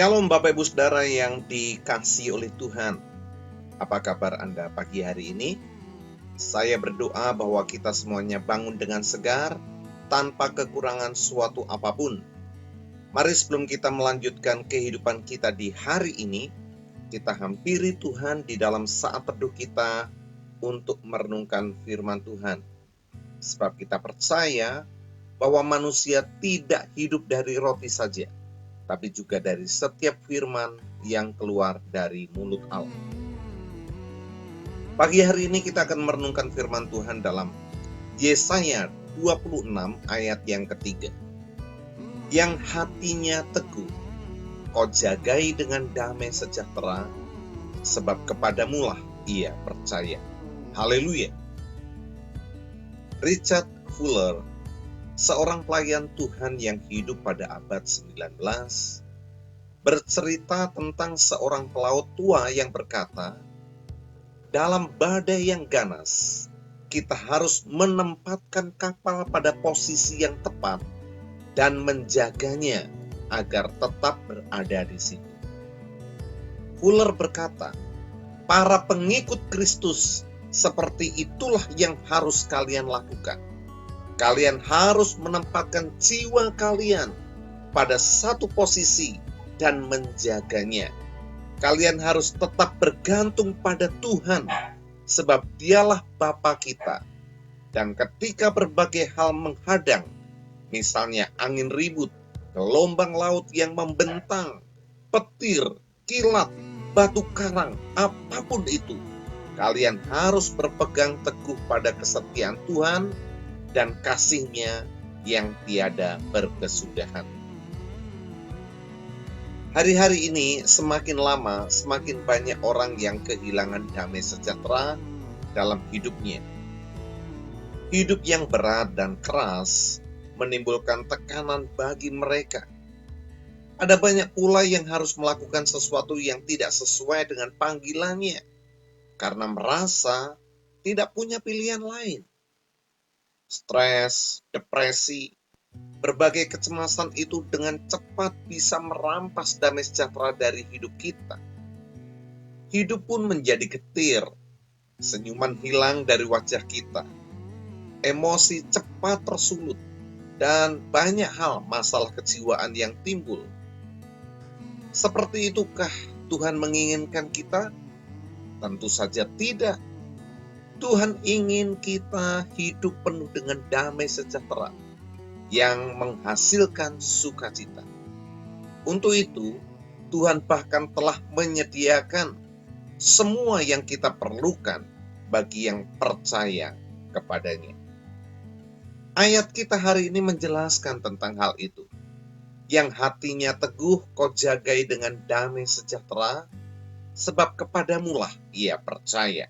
Shalom Bapak Ibu Saudara yang dikasihi oleh Tuhan. Apa kabar Anda pagi hari ini? Saya berdoa bahwa kita semuanya bangun dengan segar, tanpa kekurangan suatu apapun. Mari sebelum kita melanjutkan kehidupan kita di hari ini, kita hampiri Tuhan di dalam saat teduh kita untuk merenungkan firman Tuhan. Sebab kita percaya bahwa manusia tidak hidup dari roti saja, tapi juga dari setiap firman yang keluar dari mulut Allah. Pagi hari ini kita akan merenungkan firman Tuhan dalam Yesaya 26 ayat yang ketiga. Yang hatinya teguh, kau jagai dengan damai sejahtera, sebab kepadamulah ia percaya. Haleluya. Richard Fuller, seorang pelayan Tuhan yang hidup pada abad 19, bercerita tentang seorang pelaut tua yang berkata, dalam badai yang ganas, kita harus menempatkan kapal pada posisi yang tepat dan menjaganya agar tetap berada di situ. Fuller berkata, para pengikut Kristus seperti itulah yang harus kalian lakukan. Kalian harus menempatkan jiwa kalian pada satu posisi dan menjaganya. Kalian harus tetap bergantung pada Tuhan, sebab Dialah Bapa kita. Dan ketika berbagai hal menghadang, misalnya angin ribut, gelombang laut yang membentang, petir, kilat, batu karang, apapun itu, kalian harus berpegang teguh pada kesetiaan Tuhan dan kasih-Nya yang tiada berkesudahan. Hari-hari ini semakin lama semakin banyak orang yang kehilangan damai sejahtera dalam hidupnya. Hidup yang berat dan keras menimbulkan tekanan bagi mereka. Ada banyak pula yang harus melakukan sesuatu yang tidak sesuai dengan panggilannya karena merasa tidak punya pilihan lain. Stres, depresi, berbagai kecemasan itu dengan cepat bisa merampas damai sejahtera dari hidup kita. Hidup pun menjadi getir, senyuman hilang dari wajah kita, emosi cepat tersulut, dan banyak hal masalah kejiwaan yang timbul. Seperti itukah Tuhan menginginkan kita? Tentu saja tidak. Tuhan ingin kita hidup penuh dengan damai sejahtera yang menghasilkan sukacita. Untuk itu, Tuhan bahkan telah menyediakan semua yang kita perlukan bagi yang percaya kepadanya. Ayat kita hari ini menjelaskan tentang hal itu. Yang hatinya teguh kau jagai dengan damai sejahtera, sebab kepadamulah ia percaya.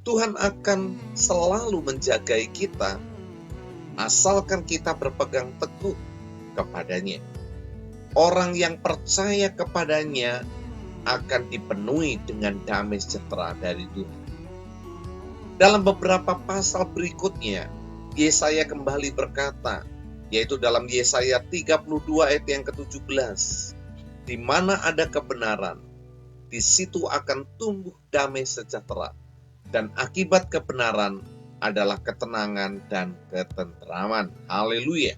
Tuhan akan selalu menjagai kita, asalkan kita berpegang teguh kepadanya. Orang yang percaya kepadanya akan dipenuhi dengan damai sejahtera dari Tuhan. Dalam beberapa pasal berikutnya, Yesaya kembali berkata, yaitu dalam Yesaya 32 ayat yang ke-17, di mana ada kebenaran, di situ akan tumbuh damai sejahtera, dan akibat kebenaran adalah ketenangan dan ketenteraman. Haleluya.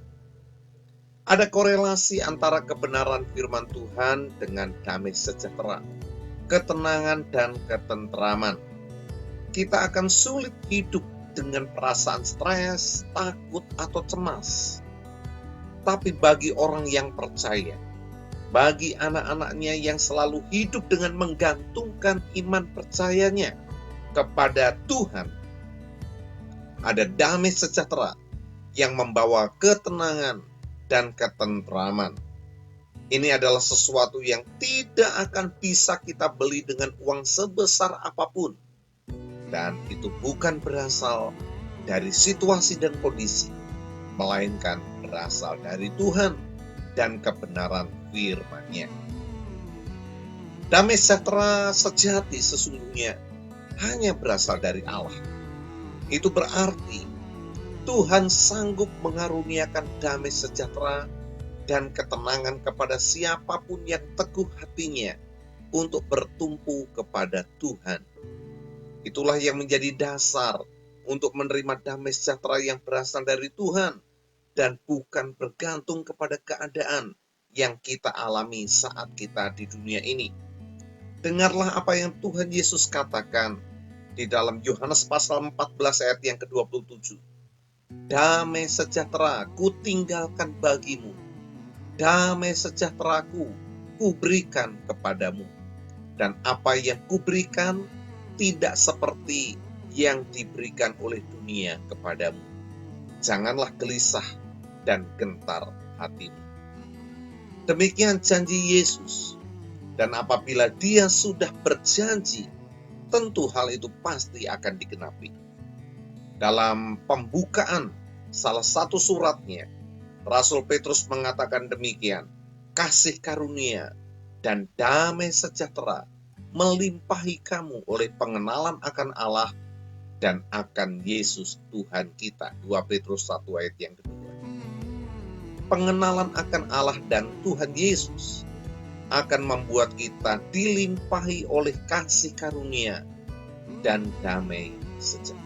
Ada korelasi antara kebenaran firman Tuhan dengan damai sejahtera, ketenangan dan ketenteraman. Kita akan sulit hidup dengan perasaan stres, takut, atau cemas. Tapi bagi orang yang percaya, bagi anak-anaknya yang selalu hidup dengan menggantungkan iman percayanya kepada Tuhan, ada damai sejahtera yang membawa ketenangan dan ketenteraman. Ini adalah sesuatu yang tidak akan bisa kita beli dengan uang sebesar apapun. Dan itu bukan berasal dari situasi dan kondisi, melainkan berasal dari Tuhan dan kebenaran firman-Nya. Damai sejahtera sejati sesungguhnya hanya berasal dari Allah. Itu berarti Tuhan sanggup mengaruniakan damai sejahtera dan ketenangan kepada siapapun yang teguh hatinya untuk bertumpu kepada Tuhan. Itulah yang menjadi dasar untuk menerima damai sejahtera yang berasal dari Tuhan dan bukan bergantung kepada keadaan yang kita alami saat kita di dunia ini. Dengarlah apa yang Tuhan Yesus katakan di dalam Yohanes pasal 14 ayat yang ke-27. Damai sejahtera ku tinggalkan bagimu, damai sejahteraku ku berikan kepadamu. Dan apa yang kuberikan tidak seperti yang diberikan oleh dunia kepadamu. Janganlah gelisah dan gentar hatimu. Demikian janji Yesus. Dan apabila Dia sudah berjanji, tentu hal itu pasti akan digenapi. Dalam pembukaan salah satu suratnya, Rasul Petrus mengatakan demikian, kasih karunia dan damai sejahtera melimpahi kamu oleh pengenalan akan Allah dan akan Yesus Tuhan kita. 2 Petrus 1 ayat yang kedua. Pengenalan akan Allah dan Tuhan Yesus akan membuat kita dilimpahi oleh kasih karunia dan damai sejahtera.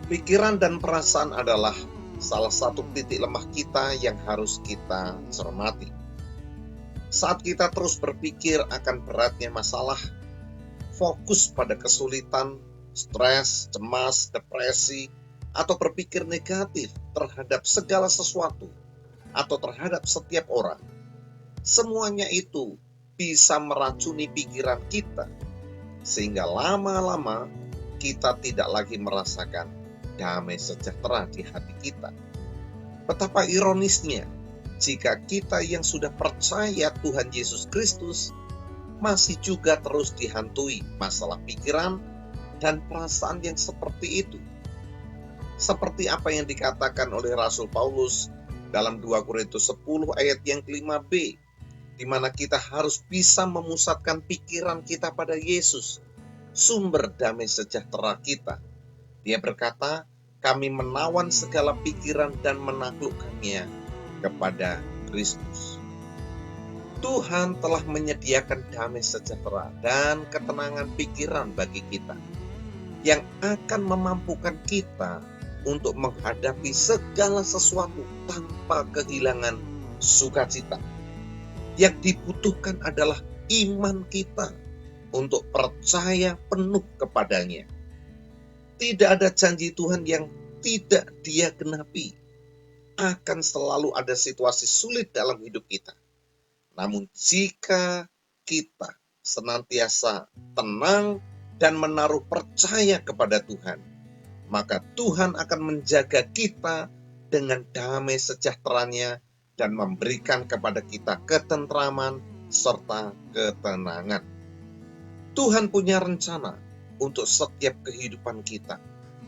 Pikiran dan perasaan adalah salah satu titik lemah kita yang harus kita cermati. Saat kita terus berpikir akan beratnya masalah, fokus pada kesulitan, stres, cemas, depresi, atau berpikir negatif terhadap segala sesuatu atau terhadap setiap orang, semuanya itu bisa meracuni pikiran kita, sehingga lama-lama kita tidak lagi merasakan damai sejahtera di hati kita. Betapa ironisnya jika kita yang sudah percaya Tuhan Yesus Kristus masih juga terus dihantui masalah pikiran dan perasaan yang seperti itu. Seperti apa yang dikatakan oleh Rasul Paulus dalam 2 Korintus 10 ayat yang ke-5b, di mana kita harus bisa memusatkan pikiran kita pada Yesus, sumber damai sejahtera kita. Dia berkata, kami menawan segala pikiran dan menaklukkannya kepada Kristus. Tuhan telah menyediakan damai sejahtera dan ketenangan pikiran bagi kita, yang akan memampukan kita untuk menghadapi segala sesuatu tanpa kehilangan sukacita. Yang dibutuhkan adalah iman kita untuk percaya penuh kepadanya. Tidak ada janji Tuhan yang tidak Dia genapi. Akan selalu ada situasi sulit dalam hidup kita. Namun jika kita senantiasa tenang dan menaruh percaya kepada Tuhan, maka Tuhan akan menjaga kita dengan damai sejahteranya dan memberikan kepada kita ketentraman serta ketenangan. Tuhan punya rencana untuk setiap kehidupan kita,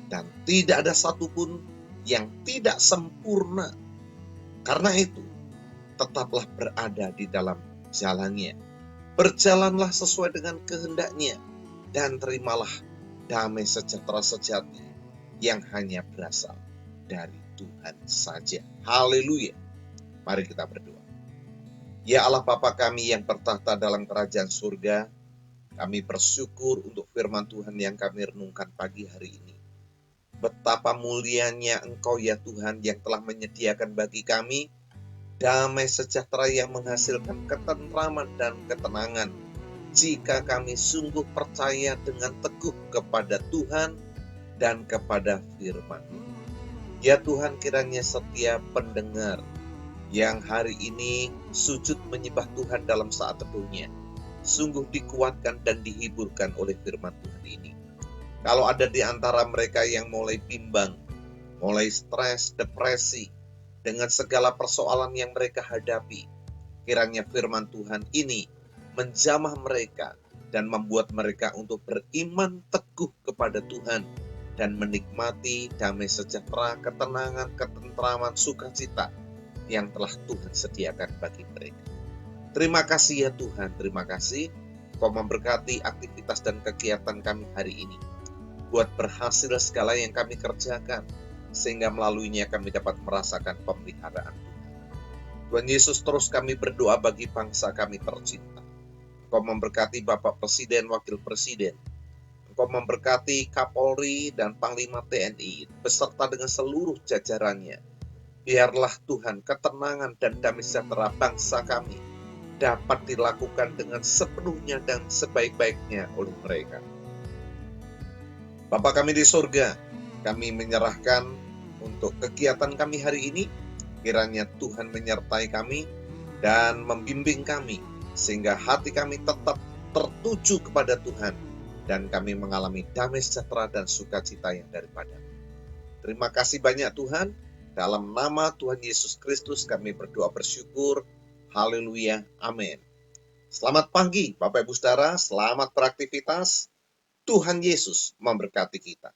dan tidak ada satupun yang tidak sempurna. Karena itu, tetaplah berada di dalam jalannya. Berjalanlah sesuai dengan kehendaknya, dan terimalah damai sejahtera sejati yang hanya berasal dari Tuhan saja. Haleluya. Mari kita berdoa. Ya Allah Bapa kami yang bertahta dalam kerajaan surga, kami bersyukur untuk firman Tuhan yang kami renungkan pagi hari ini. Betapa mulianya Engkau ya Tuhan yang telah menyediakan bagi kami damai sejahtera yang menghasilkan ketentraman dan ketenangan. Jika kami sungguh percaya dengan teguh kepada Tuhan dan kepada firman-Mu. Ya Tuhan, kiranya setiap pendengar yang hari ini sujud menyembah Tuhan dalam saat teduhnya, sungguh dikuatkan dan dihiburkan oleh firman Tuhan ini. Kalau ada di antara mereka yang mulai bimbang, mulai stres, depresi, dengan segala persoalan yang mereka hadapi, kiranya firman Tuhan ini menjamah mereka dan membuat mereka untuk beriman teguh kepada Tuhan dan menikmati damai sejahtera, ketenangan, ketentraman, sukacita yang telah Tuhan sediakan bagi mereka. Terima kasih ya Tuhan, terima kasih Kau memberkati aktivitas dan kegiatan kami hari ini. Buat berhasil segala yang kami kerjakan, sehingga melaluinya kami dapat merasakan pemeliharaan Tuhan. Tuhan Yesus, terus kami berdoa bagi bangsa kami tercinta. Engkau memberkati Bapak Presiden, Wakil Presiden. Engkau memberkati Kapolri dan Panglima TNI, beserta dengan seluruh jajarannya. Biarlah Tuhan, ketenangan dan damai sejahtera bangsa kami dapat dilakukan dengan sepenuhnya dan sebaik-baiknya oleh mereka. Bapa kami di surga, kami menyerahkan untuk kegiatan kami hari ini, kiranya Tuhan menyertai kami dan membimbing kami, sehingga hati kami tetap tertuju kepada Tuhan, dan kami mengalami damai sejahtera dan sukacita yang daripada-Mu. Terima kasih banyak Tuhan, dalam nama Tuhan Yesus Kristus kami berdoa bersyukur. Haleluya, amin. Selamat pagi Bapak Ibu Saudara, selamat beraktivitas. Tuhan Yesus memberkati kita.